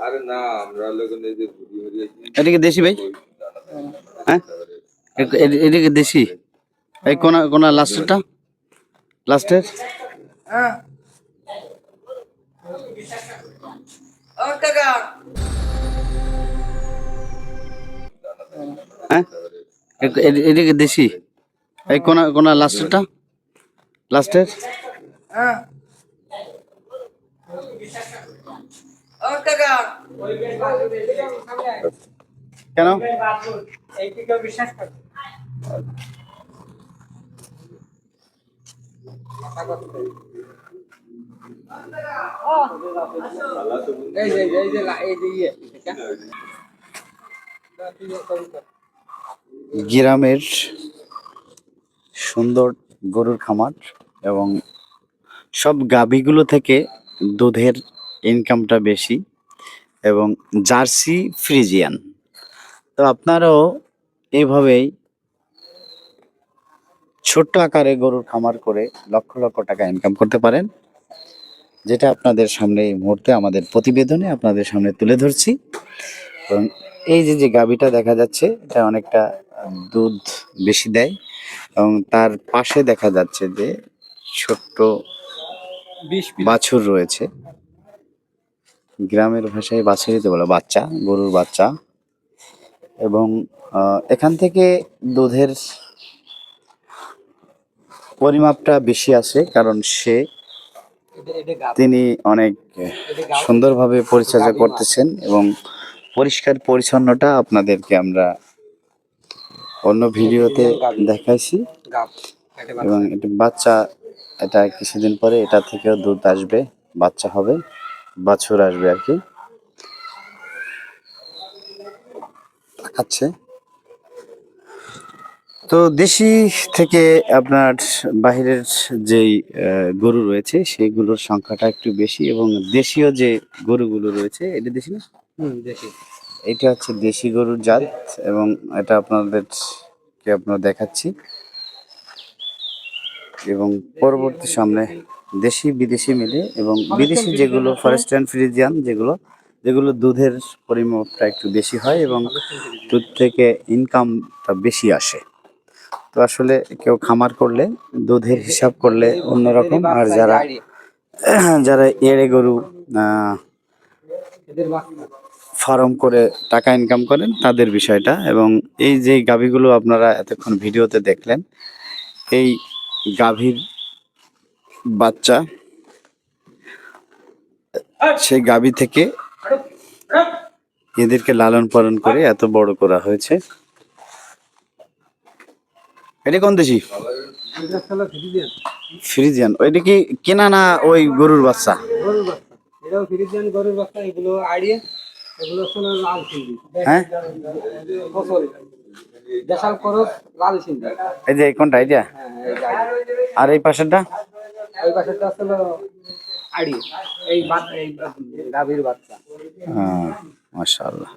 আরে না আমরা লোকের এই যে ঘুরি ঘুরি এটা কি দেশি ভাই? হ্যাঁ, এটা কি দেশি? এই কোনা কোনা লাস্টেরটা, লাস্টের হ্যাঁ ও কাকা হ্যাঁ, এটা কি দেশি? এই কোনা কোনা লাস্টেরটা, লাস্টের হ্যাঁ ও কাকা কেন? এইটি কেউ বিশ্বাস করে গ্রামের সুন্দর গরুর খামার এবং সব গাভীগুলো থেকে দুধের ইনকামটা বেশি এবং জার্সি ফ্রিজিয়ান। তো আপনারাও এইভাবেই ছোট্ট আকারে গরুর খামার করে লক্ষ লক্ষ টাকা ইনকাম করতে পারেন, যেটা আপনাদের সামনে এই মুহূর্তে আমাদের প্রতিবেদনে আপনাদের সামনে তুলে ধরছি। এবং এই যে যে গাভীটা দেখা যাচ্ছে এটা অনেকটা দুধ বেশি দেয় এবং তার পাশে দেখা যাচ্ছে যে ছোট্ট বাছুর রয়েছে। গ্রামের ভাষায় বাছুরিতে বলে বাচ্চা, গরুর বাচ্চা। এবং এখান থেকে দুধের পরিমাপটা বেশি আসে কারণ তিনি অনেক সুন্দরভাবে পরিচর্যা করতেছেন এবং পরিষ্কার পরিচ্ছন্নতা আপনাদেরকে আমরা অন্য ভিডিওতে দেখাইছি। এবং এটা বাচ্চা, এটা কিছুদিন পরে এটা থেকেও দুধ আসবে, বাচ্চা হবে, বাছুর আসবে আর কি। দেখাচ্ছে তো দেশি থেকে আপনার বাহিরের যেই গরু রয়েছে সেগুলোর সংখ্যাটা একটু বেশি এবং দেশীয় যে গরুগুলো রয়েছে, এটা দেশি না? দেখি এটা হচ্ছে দেশি গরুর জাত এবং এটা আপনাদেরকে আপনারা দেখাচ্ছি। এবং পরবর্তী সামনে দেশি বিদেশি মিলে এবং বিদেশি যেগুলো ফরেস্টার্ন ফ্রিজিয়ান যেগুলো যেগুলো দুধের পরিমাপটা একটু বেশি হয় এবং দুধ থেকে ইনকামটা বেশি আসে। তো আসলে কেউ খামার করলে দুধের হিসাব করলে অন্যরকম, আর যারা যারা এড়ে গরু ফার্ম করে টাকা ইনকাম করেন তাদের বিষয়টা। এবং এই যে গাভীগুলো আপনারা এতক্ষণ ভিডিওতে দেখলেন, এই গাভীর বাচ্চা সেই গাভী থেকে এদেরকে লালন পালন করে এত বড় করা হয়েছে। এটা কোন দেশি? ফ্রিজিয়ান। ওইটা কি কেনা না ওই গরুর বাচ্চা? গরুর বাচ্চা, এটাও ফ্রিজিয়ান গরুর বাচ্চা। এগুলো আইডিয়া, এগুলো হলো লাল সিন্ধি। হ্যাঁ, ফসল দেশাল করস লাল সিন্ধি। এই যে কোনটা এটা? আর এই পাশেরটা? এই পাশেরটা হলো আইডিয়া, এই এই গাভীর বাচ্চা। হ্যাঁ, মাশাআল্লাহ।